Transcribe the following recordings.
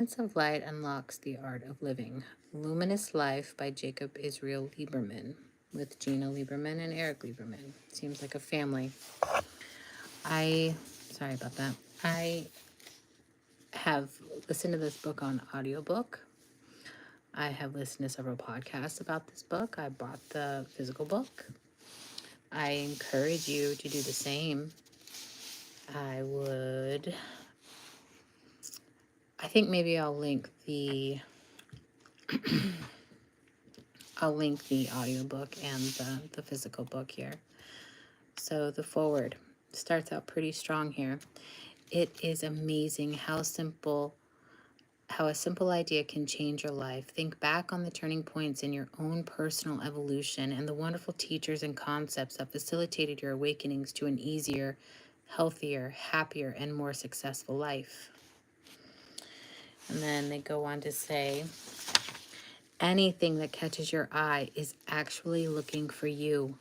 Sense of Light Unlocks the Art of Living. Luminous Life by Jacob Israel Lieberman, with Gina Lieberman and Eric Lieberman. Seems like a family. Sorry about that. I have listened to this book on audiobook. I have listened to several podcasts about this book. I bought the physical book. I encourage you to do the same. I think maybe I'll link the audiobook and the physical book here. So the forward starts out pretty strong here. It is amazing how a simple idea can change your life. Think back on the turning points in your own personal evolution and the wonderful teachers and concepts that facilitated your awakenings to an easier, healthier, happier, and more successful life. And then they go on to say, anything that catches your eye is actually looking for you.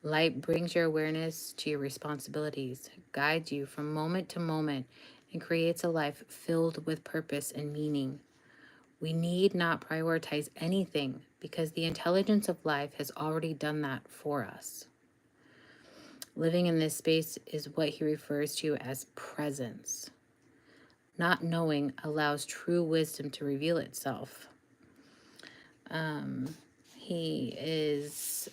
Light brings your awareness to your responsibilities, guides you from moment to moment, and creates a life filled with purpose and meaning. We need not prioritize anything because the intelligence of life has already done that for us. Living in this space is what he refers to as presence. Not knowing allows true wisdom to reveal itself. He is,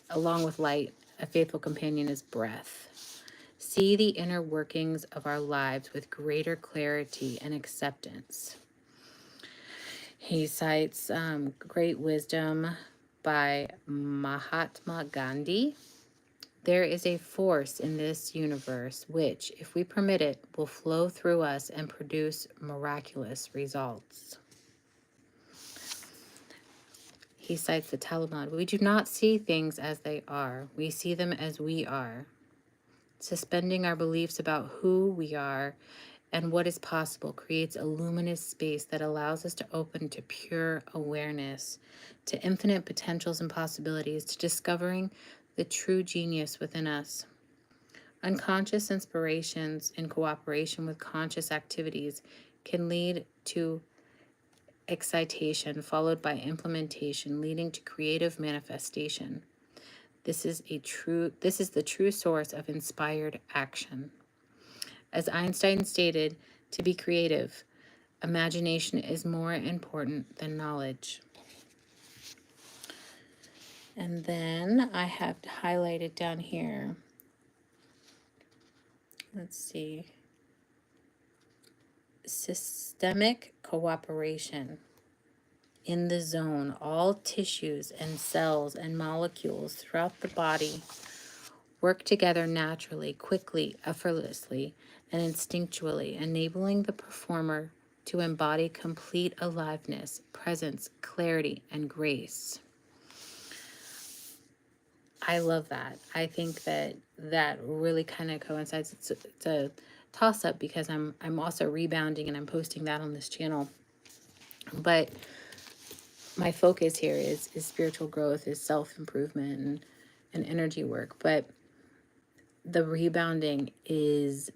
along with light, a faithful companion is breath. See the inner workings of our lives with greater clarity and acceptance. He cites great wisdom by Mahatma Gandhi. There is a force in this universe which, if we permit it, will flow through us and produce miraculous results. He cites the Talmud. We do not see things as they are. We see them as we are. Suspending our beliefs about who we are and what is possible creates a luminous space that allows us to open to pure awareness, to infinite potentials and possibilities, to discovering the true genius within us. Unconscious inspirations in cooperation with conscious activities can lead to excitation followed by implementation, leading to creative manifestation. This is the true source of inspired action. As Einstein stated, to be creative, imagination is more important than knowledge. And then I have highlighted down here, let's see, systemic cooperation. In the zone, all tissues and cells and molecules throughout the body work together naturally, quickly, effortlessly, and instinctually, enabling the performer to embody complete aliveness, presence, clarity, and grace. I love that. I think that really kind of coincides. It's a toss-up because I'm also rebounding and I'm posting that on this channel. But my focus here is spiritual growth, is self-improvement and energy work. But the rebounding is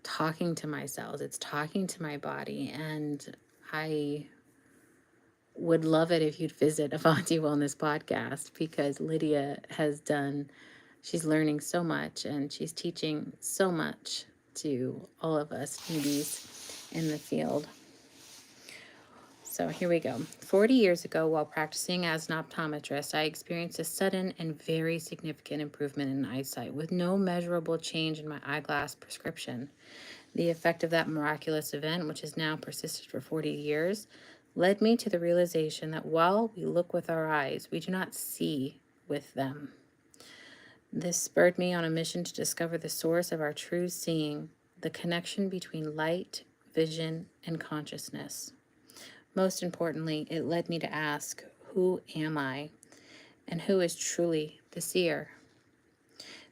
talking to my cells. It's talking to my body. And I would love it if you'd visit Avanti Wellness Podcast, because Lydia she's learning so much and she's teaching so much to all of us newbies in the field. So here we go. 40 years ago, while practicing as an optometrist, I experienced a sudden and very significant improvement in eyesight with no measurable change in my eyeglass prescription. The effect of that miraculous event, which has now persisted for 40 years, led me to the realization that while we look with our eyes, we do not see with them. This spurred me on a mission to discover the source of our true seeing, the connection between light, vision, and consciousness. Most importantly, it led me to ask, who am I? And who is truly the seer?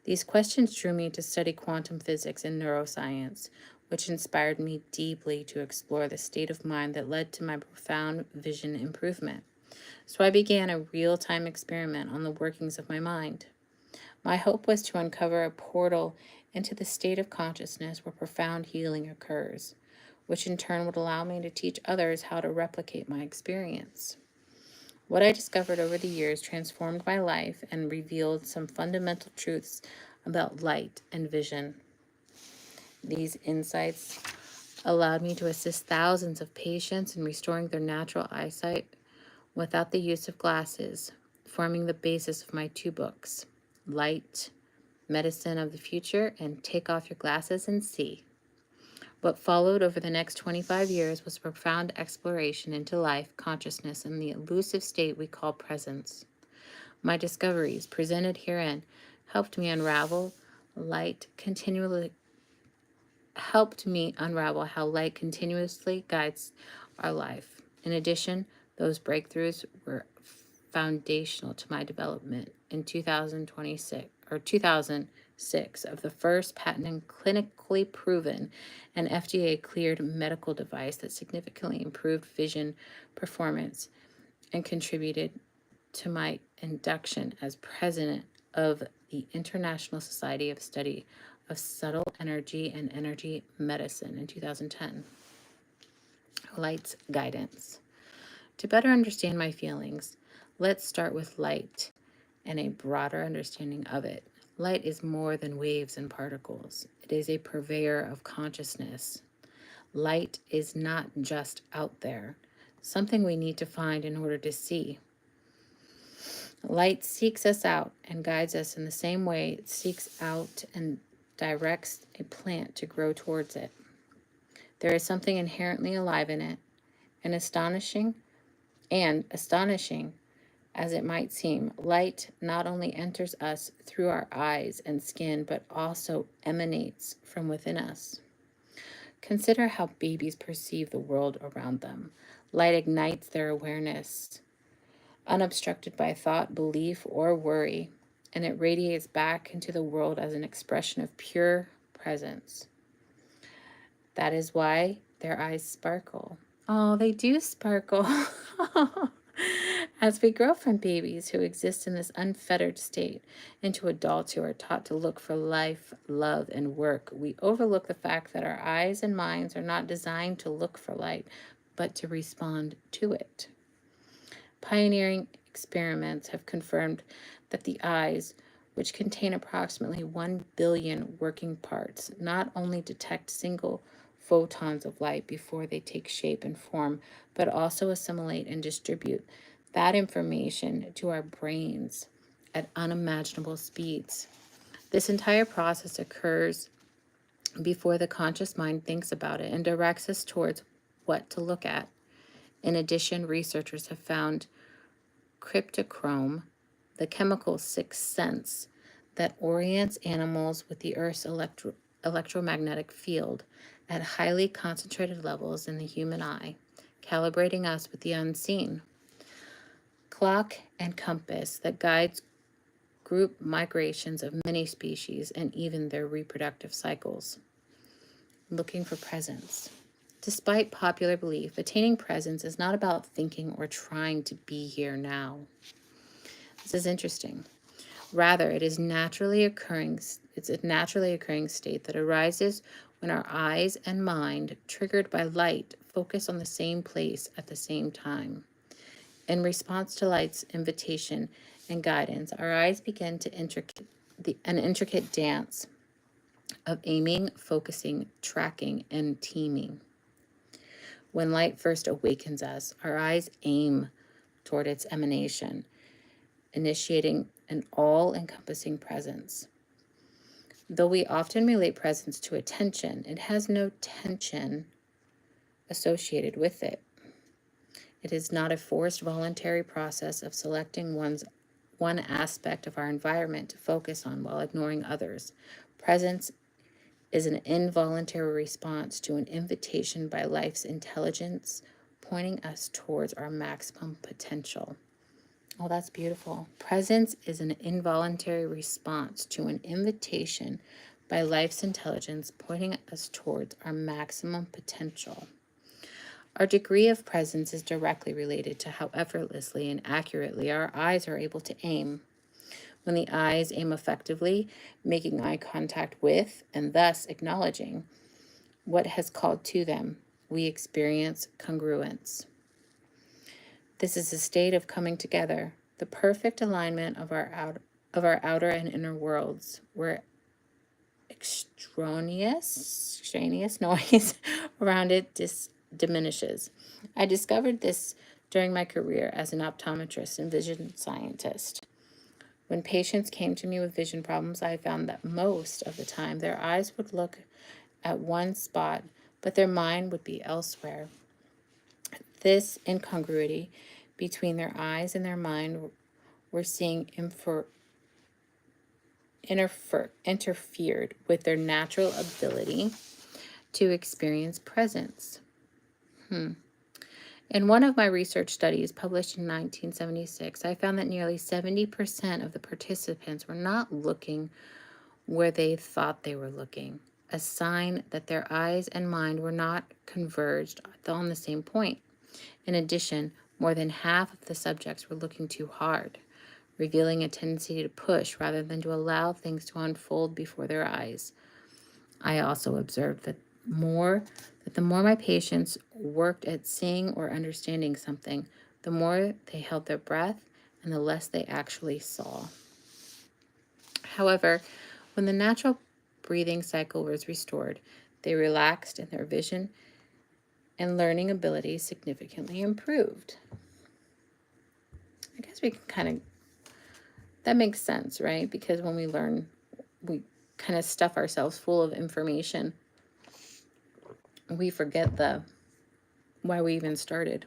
These questions drew me to study quantum physics and neuroscience, which inspired me deeply to explore the state of mind that led to my profound vision improvement. So I began a real-time experiment on the workings of my mind. My hope was to uncover a portal into the state of consciousness where profound healing occurs, which in turn would allow me to teach others how to replicate my experience. What I discovered over the years transformed my life and revealed some fundamental truths about light and vision. These insights allowed me to assist thousands of patients in restoring their natural eyesight without the use of glasses, forming the basis of my 2 books, Light, Medicine of the Future, and Take Off Your Glasses and See. What followed over the next 25 years was a profound exploration into life, consciousness, and the elusive state we call presence. My discoveries, presented herein, helped me unravel how light continuously guides our life. In addition, those breakthroughs were foundational to my development in 2006 of the first patented, clinically proven, and FDA cleared medical device that significantly improved vision performance and contributed to my induction as president of the International Society of Study of Subtle Energy and Energy Medicine in 2010. Light's guidance. To better understand my feelings, let's start with light and a broader understanding of it. Light is more than waves and particles. It is a purveyor of consciousness. Light is not just out there, something we need to find in order to see. Light seeks us out and guides us in the same way it seeks out and directs a plant to grow towards it. There is something inherently alive in it, and astonishing as it might seem, light not only enters us through our eyes and skin, but also emanates from within us. Consider how babies perceive the world around them. Light ignites their awareness, unobstructed by thought, belief, or worry, and it radiates back into the world as an expression of pure presence. That is why their eyes sparkle. Oh, they do sparkle. As we grow from babies who exist in this unfettered state into adults who are taught to look for life, love, and work, we overlook the fact that our eyes and minds are not designed to look for light, but to respond to it. Pioneering experiments have confirmed that the eyes, which contain approximately 1 billion working parts, not only detect single photons of light before they take shape and form, but also assimilate and distribute that information to our brains at unimaginable speeds. This entire process occurs before the conscious mind thinks about it and directs us towards what to look at. In addition, researchers have found cryptochrome, the chemical sixth sense that orients animals with the Earth's electromagnetic field at highly concentrated levels in the human eye, calibrating us with the unseen. Clock and compass that guides group migrations of many species and even their reproductive cycles. Looking for presence. Despite popular belief, attaining presence is not about thinking or trying to be here now. This is interesting. Rather, it's a naturally occurring state that arises when our eyes and mind, triggered by light, focus on the same place at the same time. In response to light's invitation and guidance, our eyes begin to an intricate dance of aiming, focusing, tracking, and teaming. When light first awakens us, our eyes aim toward its emanation, initiating an all-encompassing presence. Though we often relate presence to attention, it has no tension associated with it. It is not a forced voluntary process of selecting one aspect of our environment to focus on while ignoring others. Presence is an involuntary response to an invitation by life's intelligence, pointing us towards our maximum potential. Oh, that's beautiful. Presence is an involuntary response to an invitation by life's intelligence, pointing us towards our maximum potential. Our degree of presence is directly related to how effortlessly and accurately our eyes are able to aim. When the eyes aim effectively, making eye contact with and thus acknowledging what has called to them, we experience congruence. This is a state of coming together, the perfect alignment of our outer and inner worlds, where extraneous noise around it diminishes. I discovered this during my career as an optometrist and vision scientist. When patients came to me with vision problems, I found that most of the time their eyes would look at one spot, but their mind would be elsewhere. This incongruity between their eyes and their mind were seeing interfered with their natural ability to experience presence. In one of my research studies published in 1976, I found that nearly 70% of the participants were not looking where they thought they were looking, a sign that their eyes and mind were not converged on the same point. In addition, more than half of the subjects were looking too hard, revealing a tendency to push rather than to allow things to unfold before their eyes. I also observed that the more my patients worked at seeing or understanding something, the more they held their breath and the less they actually saw. However, when the natural breathing cycle was restored, they relaxed and their vision and learning abilities significantly improved. I guess we can kind of, that makes sense, right? Because when we learn, we kind of stuff ourselves full of information. We forget why we even started.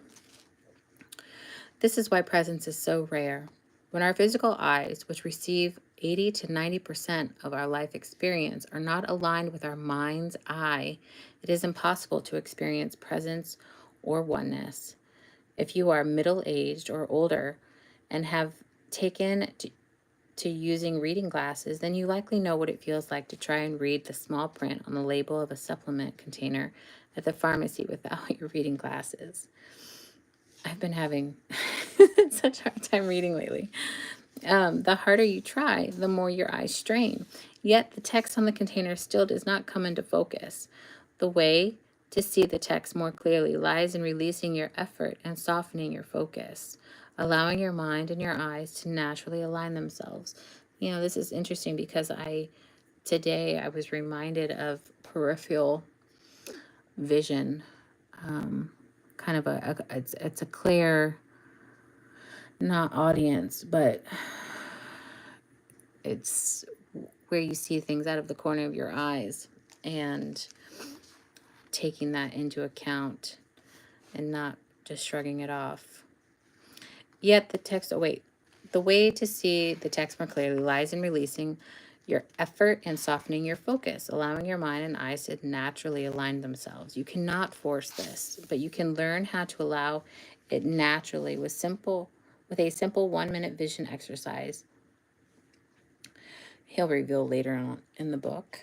This is why presence is so rare. When our physical eyes, which receive 80 to 90% of our life experience, are not aligned with our mind's eye, it is impossible to experience presence or oneness. If you are middle-aged or older and have taken to using reading glasses, then you likely know what it feels like to try and read the small print on the label of a supplement container at the pharmacy without your reading glasses. I've been having such a hard time reading lately. The harder you try, the more your eyes strain. Yet the text on the container still does not come into focus. The way to see the text more clearly lies in releasing your effort and softening your focus, allowing your mind and your eyes to naturally align themselves. You know, this is interesting because today I was reminded of peripheral vision. Kind of it's a clear, not audience, but it's where you see things out of the corner of your eyes, and taking that into account and not just shrugging it off. Yet the way to see the text more clearly lies in releasing your effort and softening your focus, allowing your mind and eyes to naturally align themselves. You cannot force this, but you can learn how to allow it naturally with a simple 1-minute vision exercise he'll reveal later on in the book.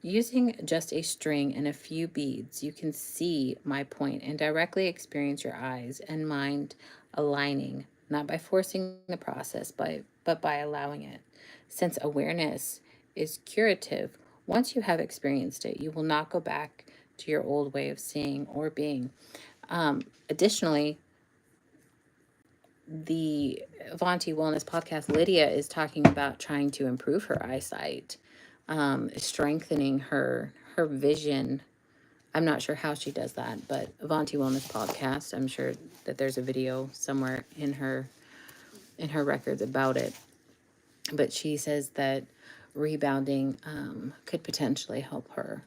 Using just a string and a few beads, you can see my point and directly experience your eyes and mind aligning, not by forcing the process, but by allowing it. Since awareness is curative, once you have experienced it, you will not go back to your old way of seeing or being. Additionally, the Avanti Wellness podcast, Lydia is talking about trying to improve her eyesight, strengthening her vision. I'm not sure how she does that, but Avanti Wellness podcast, I'm sure that there's a video somewhere in her records about it. But she says that rebounding could potentially help her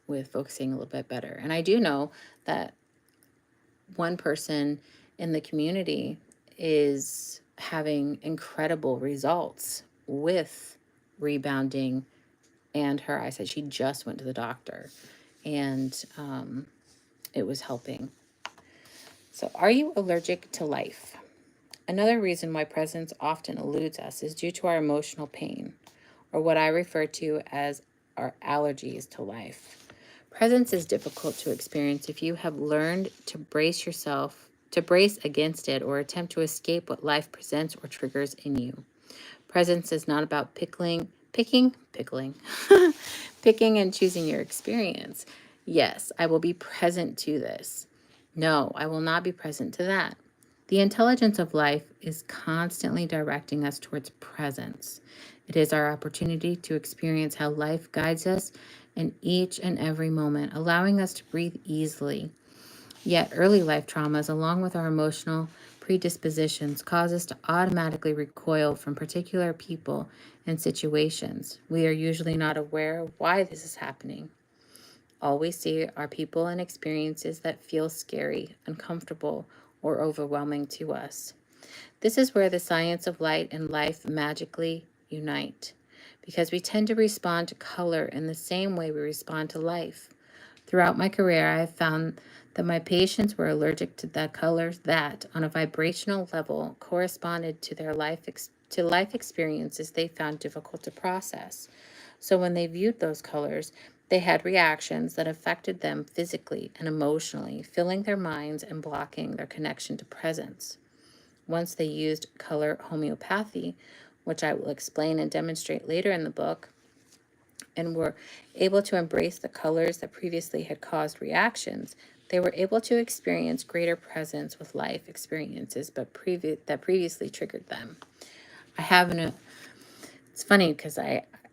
with focusing a little bit better. And I do know that one person in the community is having incredible results with rebounding and her eyesight. She just went to the doctor, and it was helping. So, are you allergic to life? Another reason why presence often eludes us is due to our emotional pain, or what I refer to as our allergies to life. Presence is difficult to experience if you have learned to brace against it, or attempt to escape what life presents or triggers in you. Presence is not about picking and choosing your experience. Yes, I will be present to this. No, I will not be present to that. The intelligence of life is constantly directing us towards presence. It is our opportunity to experience how life guides us in each and every moment, allowing us to breathe easily. Yet, early life traumas, along with our emotional predispositions, cause us to automatically recoil from particular people and situations. We are usually not aware of why this is happening. All we see are people and experiences that feel scary, uncomfortable, or overwhelming to us. This is where the science of light and life magically unite, because we tend to respond to color in the same way we respond to life. Throughout my career, I have found that my patients were allergic to the colors that, on a vibrational level, corresponded to their life experiences they found difficult to process. So when they viewed those colors, they had reactions that affected them physically and emotionally, filling their minds and blocking their connection to presence. Once they used color homeopathy, which I will explain and demonstrate later in the book, and were able to embrace the colors that previously had caused reactions, they were able to experience greater presence with life experiences that previously triggered them. I have an it's funny because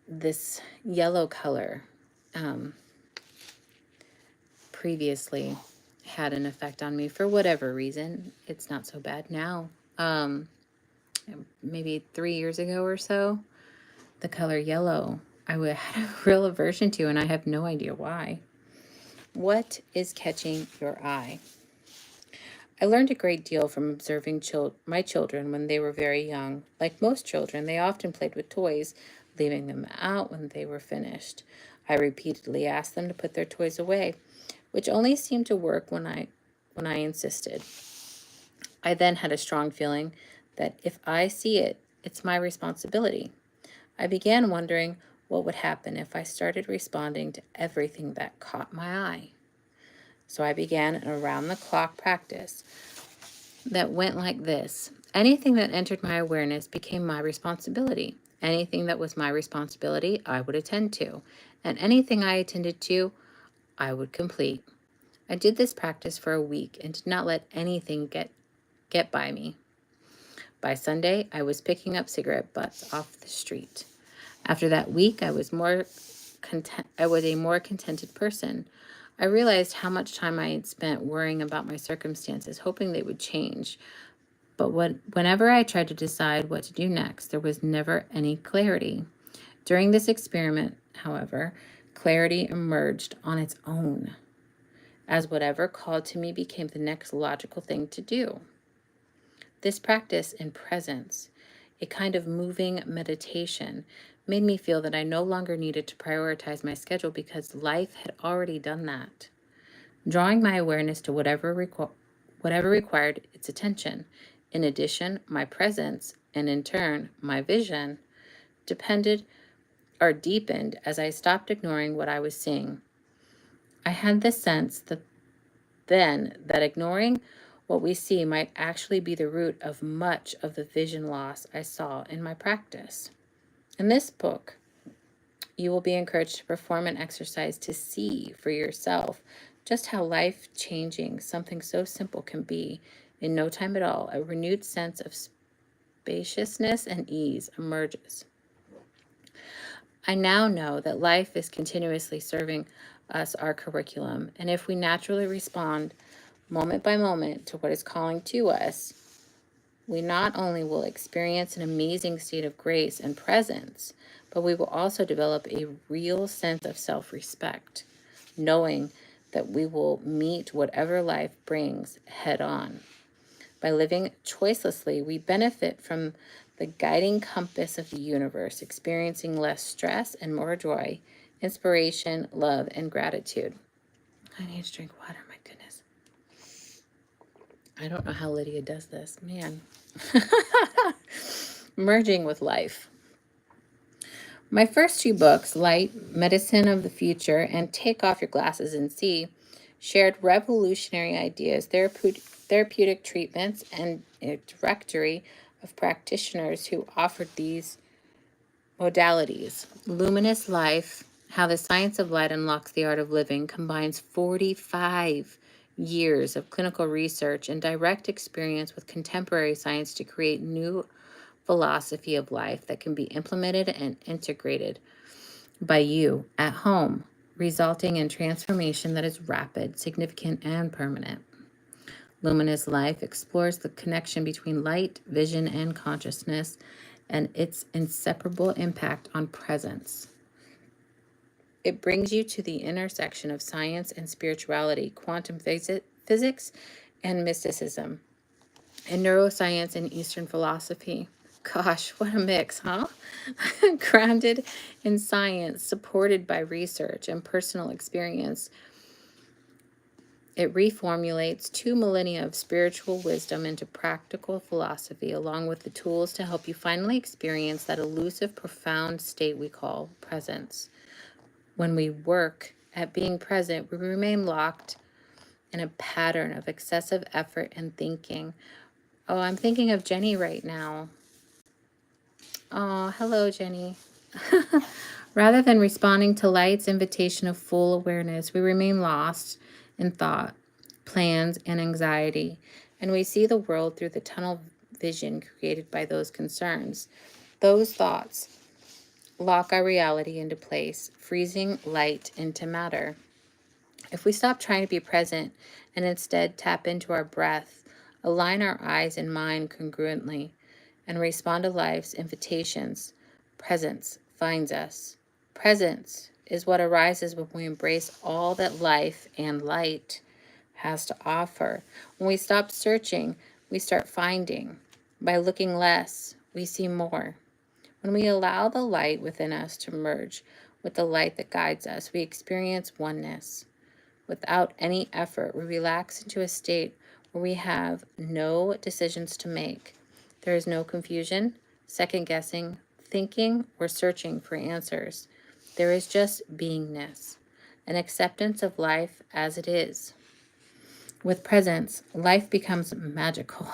this yellow color previously had an effect on me for whatever reason. It's not so bad now. Maybe 3 years ago or so, the color yellow had a real aversion to, and I have no idea why. What is catching your eye? I learned a great deal from observing my children when they were very young. Like most children, they often played with toys, leaving them out when they were finished. I repeatedly asked them to put their toys away, which only seemed to work when I insisted. I then had a strong feeling that if I see it, it's my responsibility. I began wondering what would happen if I started responding to everything that caught my eye. So I began an around-the-clock practice that went like this. Anything that entered my awareness became my responsibility. Anything that was my responsibility, I would attend to. And anything I attended to, I would complete. I did this practice for a week and did not let anything get by me. By Sunday, I was picking up cigarette butts off the street. After that week, I was a more contented person. I realized how much time I had spent worrying about my circumstances, hoping they would change. But whenever I tried to decide what to do next, there was never any clarity. During this experiment, however, clarity emerged on its own, as whatever called to me became the next logical thing to do. This practice in presence, a kind of moving meditation, made me feel that I no longer needed to prioritize my schedule because life had already done that, drawing my awareness to whatever required its attention. In addition, my presence, and in turn, my vision, deepened as I stopped ignoring what I was seeing. I had the sense that ignoring what we see might actually be the root of much of the vision loss I saw in my practice. In this book, you will be encouraged to perform an exercise to see for yourself just how life-changing something so simple can be. In no time at all, a renewed sense of spaciousness and ease emerges. I now know that life is continuously serving us our curriculum, and if we naturally respond moment by moment to what is calling to us, we not only will experience an amazing state of grace and presence, but we will also develop a real sense of self-respect, knowing that we will meet whatever life brings head on. By living choicelessly, we benefit from the guiding compass of the universe, experiencing less stress and more joy, inspiration, love, and gratitude. I need to drink water, my goodness. I don't know how Lydia does this, man. Merging with life. My first two books, Light, Medicine of the Future, and Take Off Your Glasses and See, shared revolutionary ideas, therapeutic treatments, and a directory of practitioners who offered these modalities. Luminous Life How the Science of Light Unlocks the Art of Living combines 45 years of clinical research and direct experience with contemporary science to create new philosophy of life that can be implemented and integrated by you at home, resulting in transformation that is rapid, significant, and permanent. Luminous Life explores the connection between light, vision, and consciousness and its inseparable impact on presence. It brings you to the intersection of science and spirituality, quantum physics and mysticism, and neuroscience and Eastern philosophy. Gosh, what a mix, huh? Grounded in science, supported by research and personal experience, it reformulates 2 millennia of spiritual wisdom into practical philosophy, along with the tools to help you finally experience that elusive, profound state we call presence. When we work at being present, we remain locked in a pattern of excessive effort and thinking. Oh, I'm thinking of Jenny right now. Oh, hello, Jenny. Rather than responding to light's invitation of full awareness, we remain lost in thought, plans, and anxiety, and we see the world through the tunnel vision created by those concerns. Those thoughts lock our reality into place, freezing light into matter. If we stop trying to be present and instead tap into our breath, align our eyes and mind congruently, and respond to life's invitations, presence finds us. Presence is what arises when we embrace all that life and light has to offer. When we stop searching, we start finding. By looking less, we see more. When we allow the light within us to merge with the light that guides us, we experience oneness. Without any effort, we relax into a state where we have no decisions to make. There is no confusion, second guessing, thinking, or searching for answers. There is just beingness, an acceptance of life as it is. With presence, life becomes magical.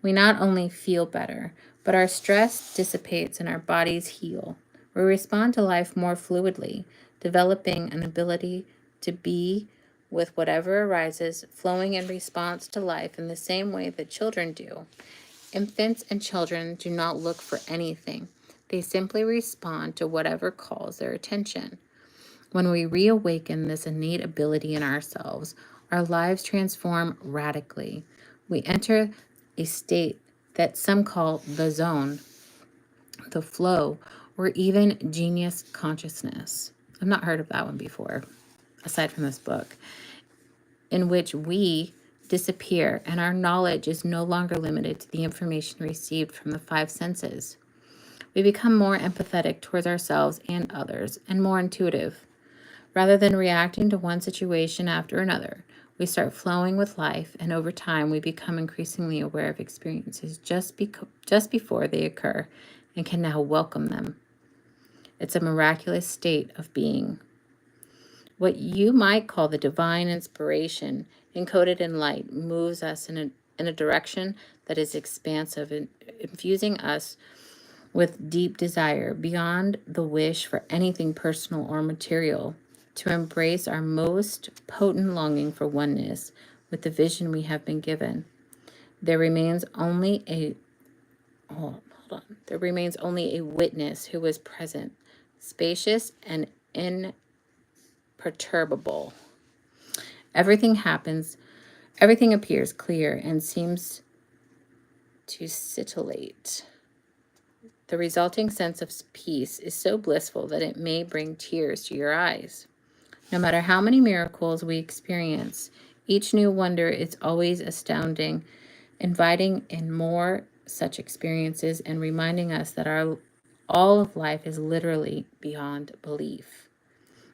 We not only feel better, but our stress dissipates and our bodies heal. We respond to life more fluidly, developing an ability to be with whatever arises, flowing in response to life in the same way that children do. Infants and children do not look for anything. They simply respond to whatever calls their attention. When we reawaken this innate ability in ourselves, our lives transform radically. We enter a state that some call the zone, the flow, or even genius consciousness. I've not heard of that one before, aside from this book, in which we disappear and our knowledge is no longer limited to the information received from the 5 senses. We become more empathetic towards ourselves and others and more intuitive. Rather than reacting to one situation after another, we start flowing with life, and over time we become increasingly aware of experiences just before they occur and can now welcome them. It's a miraculous state of being. What you might call the divine inspiration encoded in light moves us in a direction that is expansive and infusing us with deep desire beyond the wish for anything personal or material, to embrace our most potent longing for oneness with the vision we have been given. There remains only a witness who is present, spacious and imperturbable. Everything appears clear and seems to scintillate. The resulting sense of peace is so blissful that it may bring tears to your eyes. No matter how many miracles we experience, each new wonder is always astounding, inviting in more such experiences and reminding us that all of life is literally beyond belief.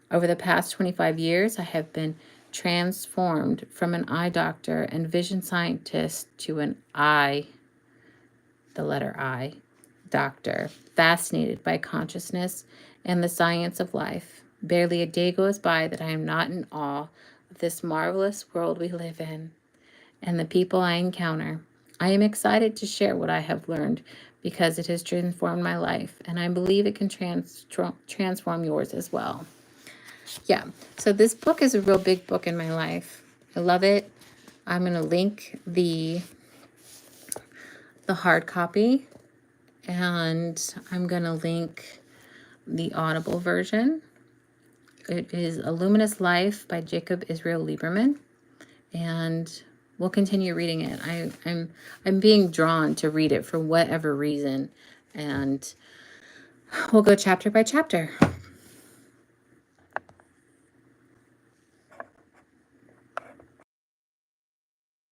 Over the past 25 years, I have been transformed from an eye doctor and vision scientist to an the letter I, doctor, fascinated by consciousness and the science of life. Barely a day goes by that I am not in awe of this marvelous world we live in and the people I encounter. I am excited to share what I have learned, because it has transformed my life, and I believe it can transform yours as well. Yeah, so this book is a real big book in my life. I love it. I'm going to link the hard copy, and I'm going to link the Audible version. It is A Luminous Life by Jacob Israel Liberman, and we'll continue reading it. I'm being drawn to read it for whatever reason, and we'll go chapter by chapter.